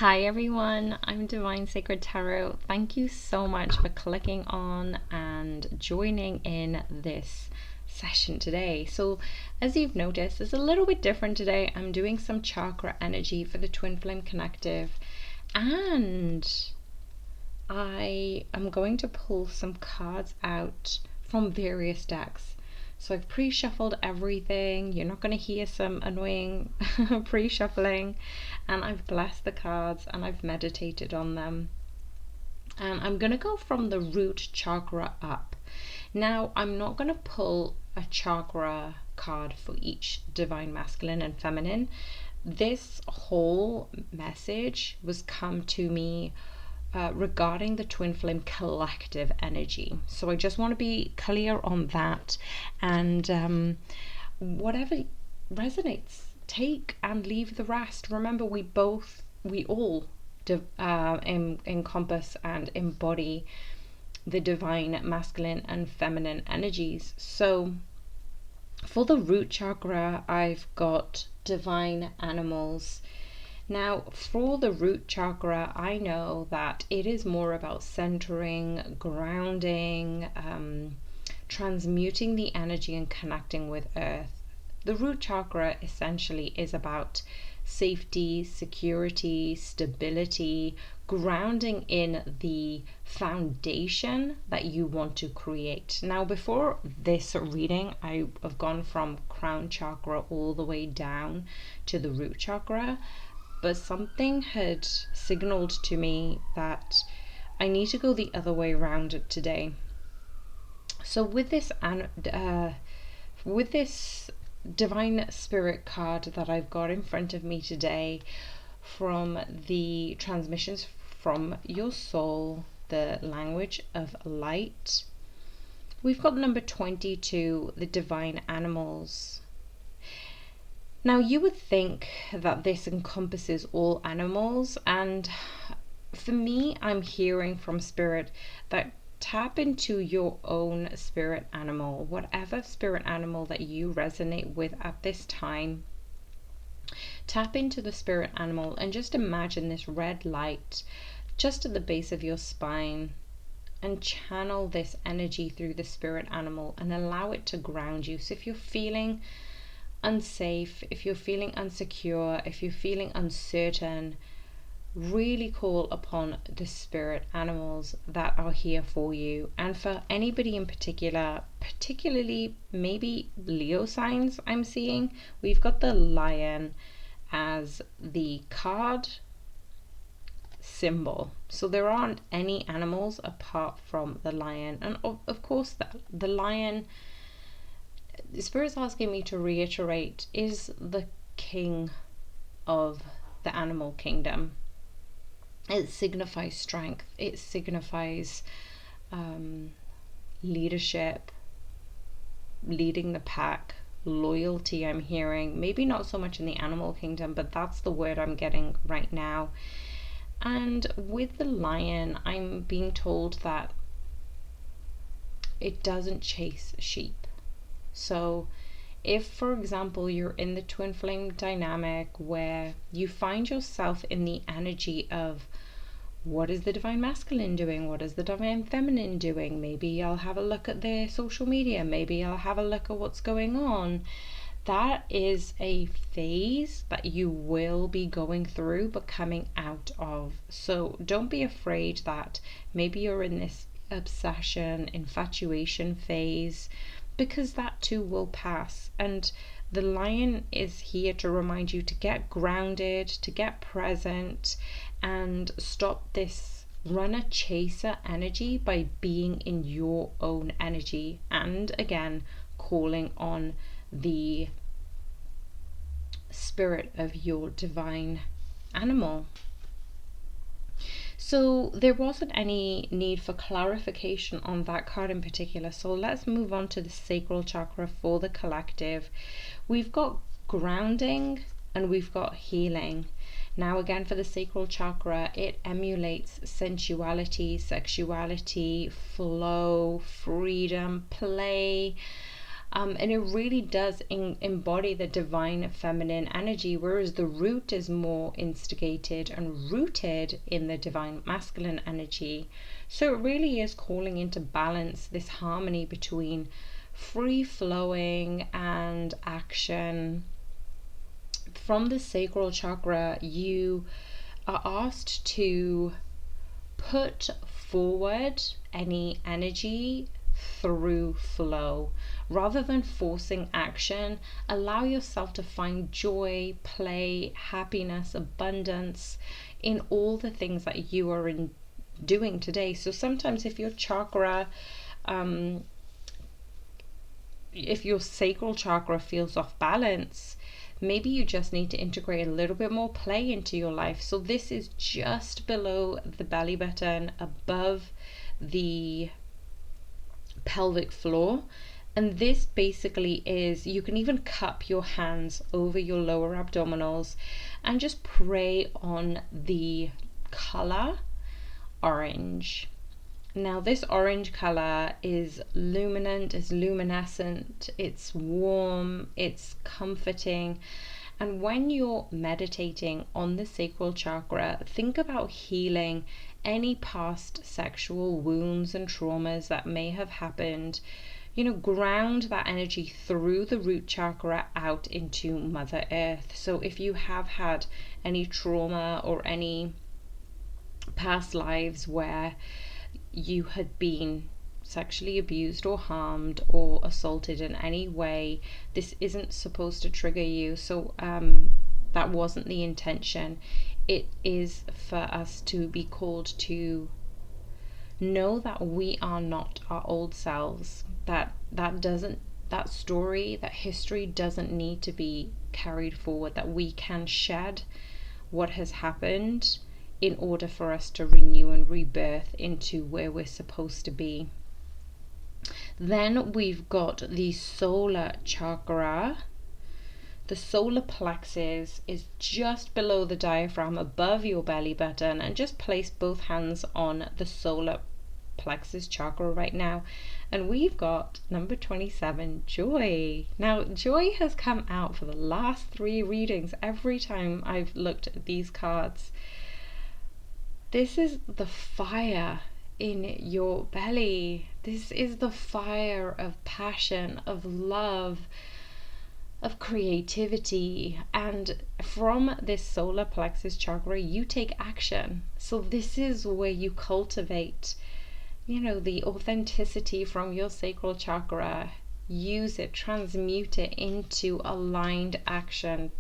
Hi everyone, I'm Divine Sacred Tarot. Thank you so much for clicking on and joining in this session today. So as you've noticed, it's a little bit different today. I'm doing some chakra energy for the Twin Flame Collective, and I am going to pull some cards out from various decks. So I've pre-shuffled everything. You're not going to hear some annoying pre-shuffling. And I've blessed the cards and I've meditated on them. And I'm going to go from the root chakra up. Now, I'm not going to pull a chakra card for each divine masculine and feminine. This whole message was come to me regarding the Twin Flame Collective energy. So I just want to be clear on that, and whatever resonates, take and leave the rest. Remember, we all encompass and embody the divine masculine and feminine energies. So for the root chakra, I've got divine animals. Now, for the root chakra, I know that it is more about centering, grounding, transmuting the energy and connecting with earth. The root chakra essentially is about safety, security, stability, grounding in the foundation that you want to create. Now, before this reading, I have gone from crown chakra all the way down to the root chakra. But something had signaled to me that I need to go the other way around today. So with this divine spirit card that I've got in front of me today, from the transmissions from your soul, the language of light, we've got number 22, the divine animals. Now, you would think that this encompasses all animals, and for me, I'm hearing from Spirit that tap into your own spirit animal, whatever spirit animal that you resonate with at this time. Tap into the spirit animal and just imagine this red light just at the base of your spine, and channel this energy through the spirit animal and allow it to ground you. So if you're feeling unsafe, if you're feeling insecure, if you're feeling uncertain, really call upon the spirit animals that are here for you. And for anybody in particular, particularly maybe Leo signs, I'm seeing we've got the lion as the card symbol. So there aren't any animals apart from the lion, and of course the lion, the Spirit's asking me to reiterate, is the king of the animal kingdom. It signifies strength. It signifies leadership, leading the pack, loyalty. I'm hearing, maybe not so much in the animal kingdom, but that's the word I'm getting right now. And with the lion, I'm being told that it doesn't chase sheep. So if, for example, you're in the twin flame dynamic where you find yourself in the energy of what is the divine masculine doing, what is the divine feminine doing, maybe I'll have a look at their social media, maybe I'll have a look at what's going on, that is a phase that you will be going through but coming out of. So don't be afraid that maybe you're in this obsession, infatuation phase, because that too will pass. And the lion is here to remind you to get grounded, to get present, and stop this runner chaser energy by being in your own energy, and again calling on the spirit of your divine animal. So there wasn't any need for clarification on that card in particular. So let's move on to the sacral chakra for the collective. We've got grounding and we've got healing. Now again, for the sacral chakra, it emulates sensuality, sexuality, flow, freedom, play, And it really does embody the divine feminine energy, whereas the root is more instigated and rooted in the divine masculine energy. So it really is calling into balance this harmony between free flowing and action. From the sacral chakra, you are asked to put forward any energy through flow. Rather than forcing action, allow yourself to find joy, play, happiness, abundance in all the things that you are doing today. So sometimes if your chakra, if your sacral chakra feels off balance, maybe you just need to integrate a little bit more play into your life. So this is just below the belly button, above the pelvic floor. And this basically is, you can even cup your hands over your lower abdominals and just pray on the color orange. Now this orange color is luminant, it's luminescent, it's warm, it's comforting. And when you're meditating on the sacral chakra, think about healing any past sexual wounds and traumas that may have happened. Ground that energy through the root chakra out into Mother Earth. So if you have had any trauma or any past lives where you had been sexually abused or harmed or assaulted in any way, this isn't supposed to trigger you. So that wasn't the intention. It is for us to be called to know that we are not our old selves, that story, that history doesn't need to be carried forward, that we can shed what has happened in order for us to renew and rebirth into where we're supposed to be. Then we've got the solar chakra. The solar plexus is just below the diaphragm, above your belly button, and just place both hands on the solar plexus chakra right now. And we've got number 27, joy. Now joy has come out for the last 3 readings every time I've looked at these cards. This is the fire in your belly. This is the fire of passion, of love, of creativity. And from this solar plexus chakra, you take action. So this is where you cultivate, the authenticity from your sacral chakra. Use it, transmute it into aligned action.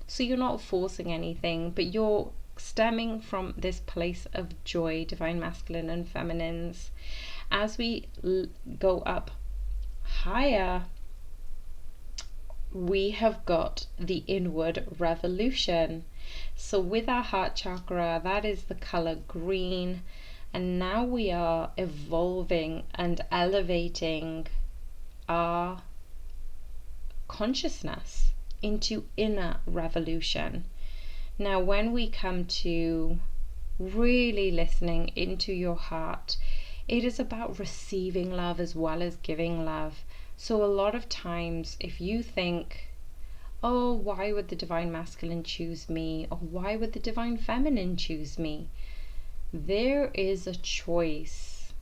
So you're not forcing anything, but you're stemming from this place of joy, divine masculine and feminines. As we go up higher, we have got the inward revolution. So with our heart chakra, that is the color green, and now we are evolving and elevating our consciousness into inner revolution. Now when we come to really listening into your heart, it is about receiving love as well as giving love. So a lot of times if you think, oh, why would the divine masculine choose me, or why would the divine feminine choose me, there is a choice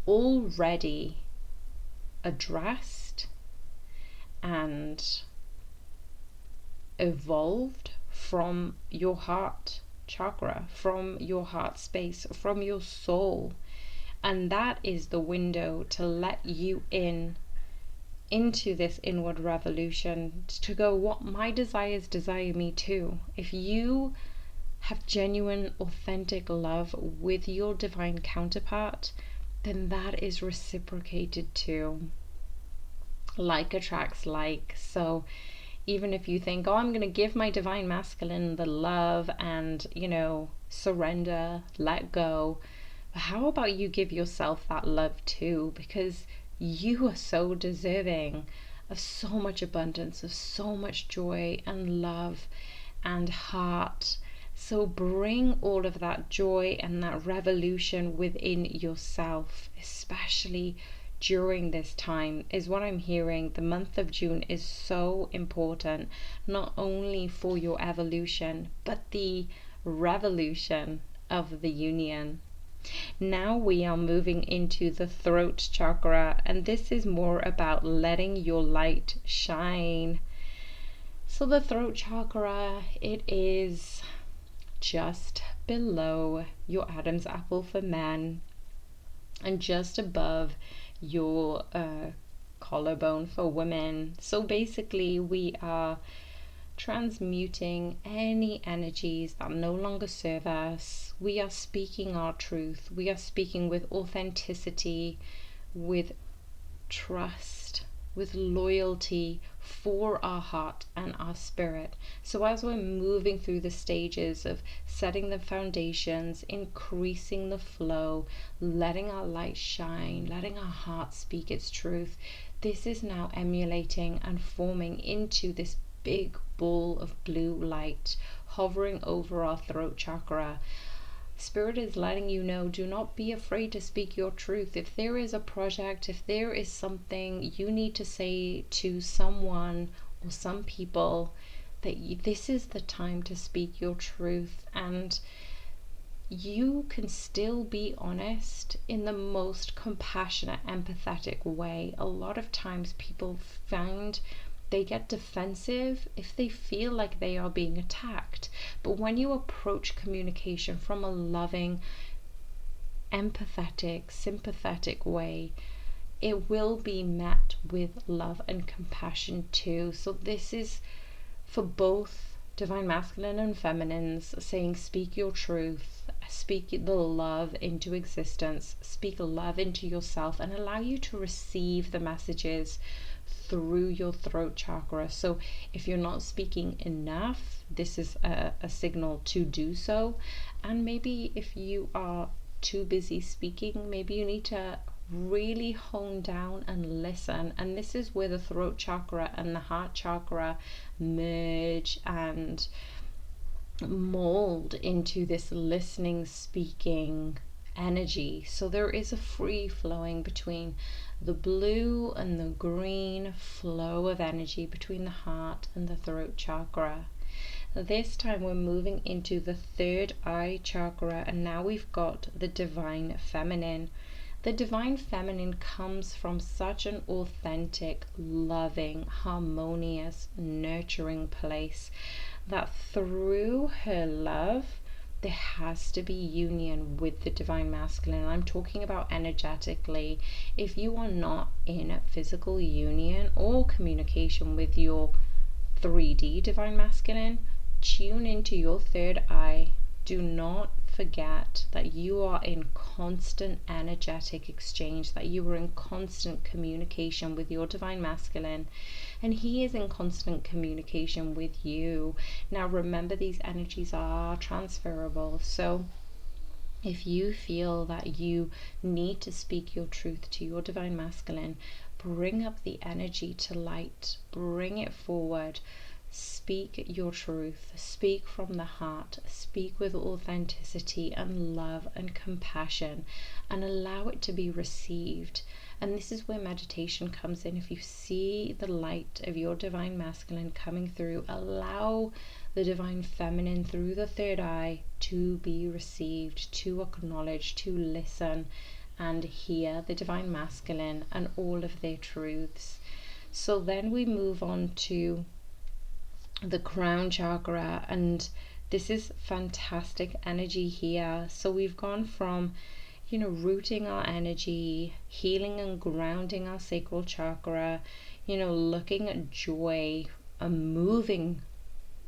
already addressed and evolved from your heart chakra, from your heart space, from your soul. And that is the window to let you into this inward revolution, to go, what my desires desire me too. If you have genuine, authentic love with your divine counterpart, then that is reciprocated too. Like attracts like. So even if you think, oh, I'm going to give my divine masculine the love and, surrender, let go, but how about you give yourself that love too? Because you are so deserving of so much abundance, of so much joy and love and heart. So bring all of that joy and that revolution within yourself, especially during this time is what I'm hearing. The month of June is so important, not only for your evolution, but the revolution of the union. Now we are moving into the throat chakra, and this is more about letting your light shine. So the throat chakra, it is just below your Adam's apple for men and just above your collarbone for women. So basically we are transmuting any energies that no longer serve us. We are speaking our truth. We are speaking with authenticity, with trust, with loyalty for our heart and our spirit. So as we're moving through the stages of setting the foundations, increasing the flow, letting our light shine, letting our heart speak its truth, this is now emulating and forming into this big ball of blue light hovering over our throat chakra. Spirit is letting you know, do not be afraid to speak your truth. If there is a project, if there is something you need to say to someone or some people, this is the time to speak your truth. And you can still be honest in the most compassionate, empathetic way. A lot of times people find they get defensive if they feel like they are being attacked. But when you approach communication from a loving, empathetic, sympathetic way, it will be met with love and compassion too. So this is for both divine masculine and feminines, saying speak your truth, speak the love into existence, speak love into yourself, and allow you to receive the messages through your throat chakra. So if you're not speaking enough, this is a signal to do so. And maybe if you are too busy speaking, maybe you need to really hone down and listen. And this is where the throat chakra and the heart chakra merge and mold into this listening, speaking energy. So there is a free flowing between the blue and the green flow of energy between the heart and the throat chakra. This time we're moving into the third eye chakra, and now we've got the divine feminine. The divine feminine comes from such an authentic, loving, harmonious, nurturing place that through her love there has to be union with the divine masculine. I'm talking about energetically. If you are not in physical union or communication with your 3D divine masculine, tune into your third eye. Do not forget that you are in constant energetic exchange, that you are in constant communication with your divine masculine, and he is in constant communication with you. Now remember, these energies are transferable. So if you feel that you need to speak your truth to your divine masculine, bring up the energy to light, bring it forward. Speak your truth, speak from the heart, speak with authenticity and love and compassion, and allow it to be received. And this is where meditation comes in. If you see the light of your divine masculine coming through, allow the divine feminine through the third eye to be received, to acknowledge, to listen and hear the divine masculine and all of their truths. So then we move on to the crown chakra, and this is fantastic energy here. So we've gone from rooting our energy, healing and grounding our sacral chakra, looking at joy and moving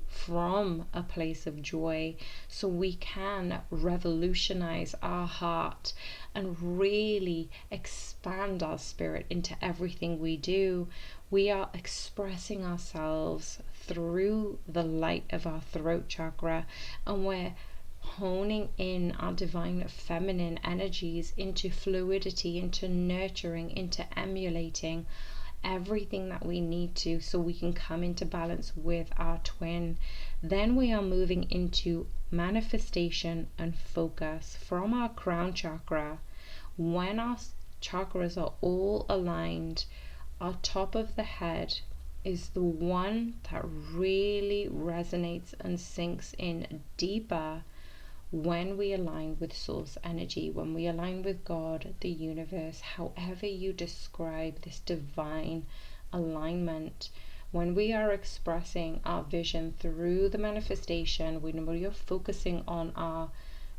from a place of joy so we can revolutionize our heart and really expand our spirit into everything we do. We are expressing ourselves through the light of our throat chakra, and we're honing in our divine feminine energies into fluidity, into nurturing, into emulating everything that we need to, so we can come into balance with our twin. Then we are moving into manifestation and focus from our crown chakra. When our chakras are all aligned. Our top of the head is the one that really resonates and sinks in deeper when we align with source energy, when we align with God, the universe, however you describe this divine alignment. When we are expressing our vision through the manifestation, when we are focusing on our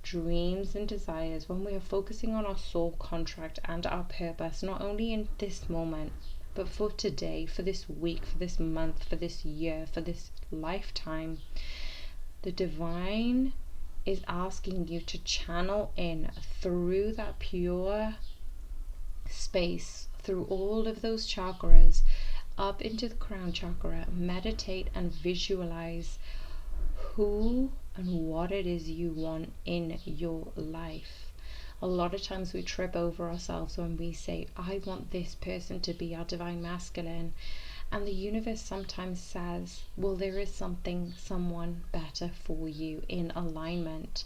dreams and desires, when we are focusing on our soul contract and our purpose, not only in this moment, but for today, for this week, for this month, for this year, for this lifetime, the divine is asking you to channel in through that pure space, through all of those chakras, up into the crown chakra. Meditate and visualize who and what it is you want in your life. A lot of times we trip over ourselves when we say, I want this person to be our divine masculine. And the universe sometimes says, well, there is someone better for you in alignment.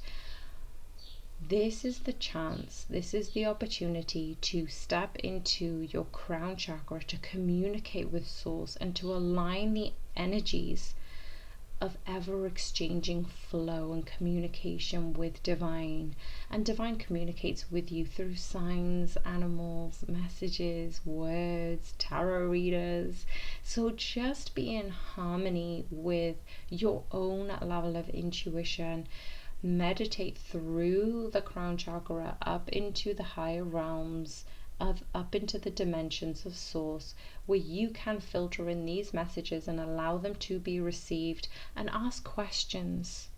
This is the chance, this is the opportunity to step into your crown chakra, to communicate with source and to align the energies of ever exchanging flow and communication with divine. And divine communicates with you through signs, animals, messages, words, tarot readers. So just be in harmony with your own level of intuition. Meditate through the crown chakra up into the higher realms, up into the dimensions of source, where you can filter in these messages and allow them to be received, and ask questions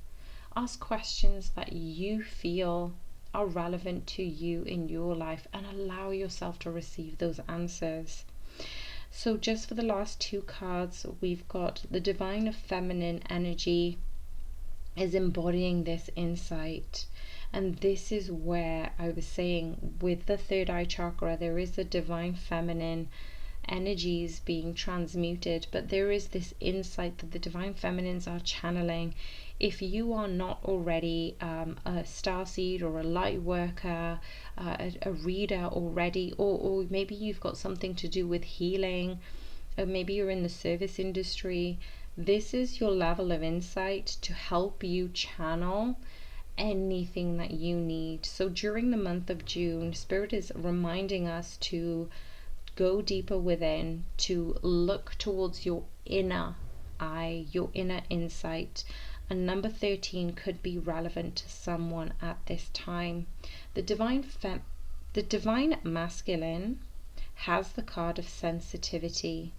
that you feel are relevant to you in your life, and allow yourself to receive those answers. So just for the last two cards, we've got the divine feminine energy is embodying this insight. And this is where I was saying with the third eye chakra, there is the divine feminine energies being transmuted, but there is this insight that the divine feminines are channeling. If you are not already a starseed or a light worker, a reader already, or maybe you've got something to do with healing, or maybe you're in the service industry, this is your level of insight to help you channel anything that you need. So during the month of June, Spirit is reminding us to go deeper within, to look towards your inner eye, your inner insight. And number 13 could be relevant to someone at this time. The divine masculine has the card of sensitivity.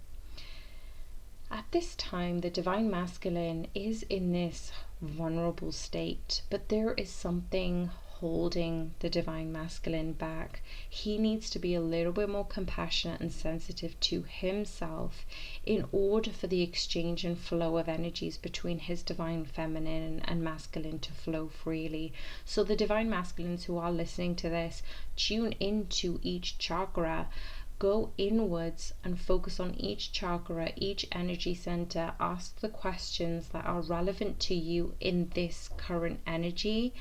At this time, the divine masculine is in this vulnerable state, but there is something holding the divine masculine back. He needs to be a little bit more compassionate and sensitive to himself in order for the exchange and flow of energies between his divine feminine and masculine to flow freely. So the divine masculines who are listening to this, tune into each chakra. Go inwards and focus on each chakra, each energy center. Ask the questions that are relevant to you in this current energy,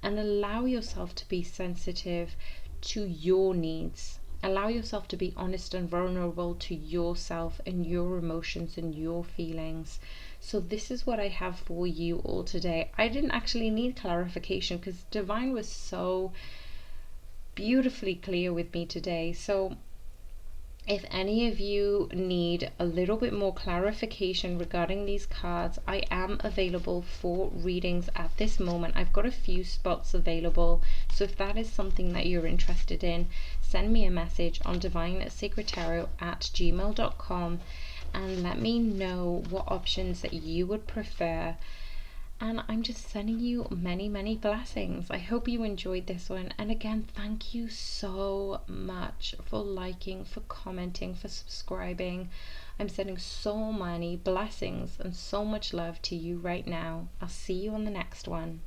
and allow yourself to be sensitive to your needs. Allow yourself to be honest and vulnerable to yourself and your emotions and your feelings. So this is what I have for you all today. I didn't actually need clarification because Divine was so beautifully clear with me today. So if any of you need a little bit more clarification regarding these cards, I am available for readings at this moment. I've got a few spots available. So if that is something that you're interested in, send me a message on divinesacredtarot@gmail.com and let me know what options that you would prefer. And I'm just sending you many, many blessings. I hope you enjoyed this one. And again, thank you so much for liking, for commenting, for subscribing. I'm sending so many blessings and so much love to you right now. I'll see you on the next one.